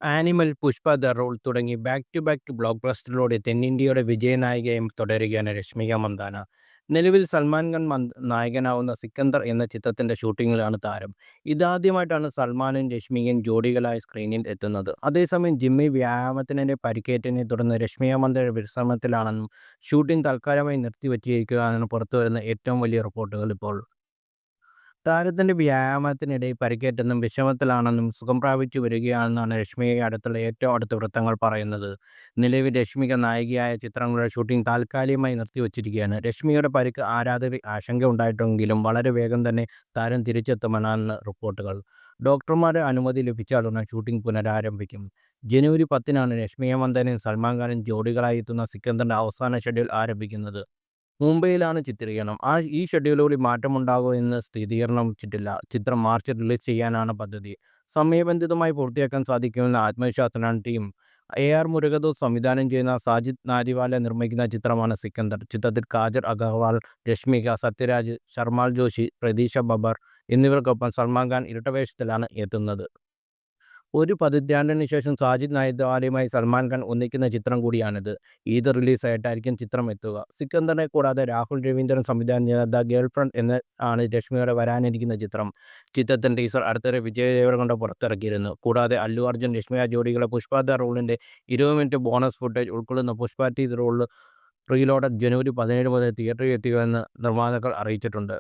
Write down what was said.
Animal, Pushpa, the rule തുടങ്ങി back to back block ബസ്റ്ററിലൂടെ തെന്നിന്ത്യയുടെ വിജയനായികയായി തുടരുകയാണ് രശ്മിക മന്ദാന. നിലവിൽ സൽമാൻ ഖാൻ നായകനാവുന്ന സിക്കന്ദർ എന്ന ചിത്രത്തിന്റെ ഷൂട്ടിങ്ങിലാണ് താരം. ഇതാദ്യമായിട്ടാണ് സൽമാനും രശ്മികയും ജോഡികളായി സ്ക്രീനിൽ എത്തുന്നത്. അതേസമയം ജിമ്മിൽ വ്യായാമത്തിനിടെ പരിക്കേറ്റതിനെ തുടർന്ന് രശ്മിക മന്ദാന വിശ്രമത്തിലാണെന്നും ഷൂട്ടിംഗ് തൽക്കാലമായി നിർത്തിവച്ചിരിക്കുകയാണെന്ന് പുറത്തുവരുന്ന ഏറ്റവും വലിയ റിപ്പോർട്ടുകൾ ഇപ്പോൾ. താരത്തിന്റെ വ്യായാമത്തിനിടെ പരിക്കേറ്റെന്നും വിശ്രമത്തിലാണെന്നും സുഖം പ്രാപിച്ചു വരികയാണെന്നാണ് രശ്മികയെ അടുത്തുള്ള ഏറ്റവും അടുത്ത വൃത്തങ്ങൾ പറയുന്നത്. നിലവിൽ രശ്മിക നായികയായ ചിത്രങ്ങളുടെ ഷൂട്ടിംഗ് താൽക്കാലികമായി നിർത്തിവച്ചിരിക്കുകയാണ്. രശ്മികയുടെ പരിക്ക് ആരാധകർ ആശങ്കയുണ്ടായിട്ടെങ്കിലും വളരെ വേഗം തന്നെ താരം തിരിച്ചെത്തുമെന്നാണ് റിപ്പോർട്ടുകൾ. ഡോക്ടർമാരുടെ അനുമതി ലഭിച്ചാലുടൻ ഷൂട്ടിംഗ് പുനരാരംഭിക്കും. ജനുവരി 10-നാണ് രശ്മിക മന്ദാനയും സൽമാൻ ഖാനും ജോഡികളായി എത്തുന്ന സിക്കന്ദറിന്റെ അവസാന ഷെഡ്യൂൾ ആരംഭിക്കുന്നത്. മുംബൈയിലാണ് ചിത്രീകരണം. ഈ ഷെഡ്യൂളിൽ മാറ്റമുണ്ടാകുമോ എന്ന് സ്ഥിരീകരിച്ചിട്ടില്ല. ചിത്രം മാർച്ചിൽ റിലീസ് ചെയ്യാനാണ് പദ്ധതി. സമയബന്ധിതമായി പൂർത്തിയാക്കാൻ സാധിക്കുമെന്ന ആത്മവിശ്വാസത്തിലാണ് ടീം. AR മുരുകദോസ് സംവിധാനം ചെയ്യുന്ന സാജിദ് നാദിവാല നിർമ്മിക്കുന്ന ചിത്രമാണ് സിക്കന്ദർ. ചിത്രത്തിൽ കാജൽ അഗർവാൾ, രശ്മിക, സത്യരാജ്, ശർമാൽ ജോഷി, പ്രതീക്ഷ ബബ്ബർ എന്നിവർക്കൊപ്പം സൽമാൻ ഖാൻ ഇരട്ടവേഷത്തിലാണ് എത്തുന്നത്. ഒരു പതിറ്റാണ്ടിന് ശേഷം സാജിദ് നാദിവാലയുമായി സൽമാൻ ഖാൻ ഒന്നിക്കുന്ന ചിത്രം കൂടിയാണിത്. ഈദ് റിലീസായിട്ടായിരിക്കും ചിത്രം എത്തുക. സിക്കന്ദറിനെ കൂടാതെ രാഹുൽ രവീന്ദ്രൻ സംവിധാനം ചെയ്ത ദ ഗേൾ ഫ്രണ്ട് ആണ് രശ്മിയുടെ വരാനിരിക്കുന്ന ചിത്രം. ചിത്രത്തിന്റെ ടീസർ അടുത്തിടെ വിജയ് ദേവരകൊണ്ട പുറത്തിറക്കിയിരുന്നു. കൂടാതെ അല്ലു അർജുൻ രശ്മിക ജോഡികളെ പുഷ്പ ദ റൂളിന്റെ 20 മിനിറ്റ് ബോണസ് ഫുട്ടേജ് ഉൾക്കൊള്ളുന്ന പുഷ്പ ദ റൂൾ റീലോഡഡ് ജനുവരി 17 മുതൽ തിയേറ്ററിൽ എത്തിക്കുമെന്ന് നിർമ്മാതാക്കൾ അറിയിച്ചിട്ടുണ്ട്.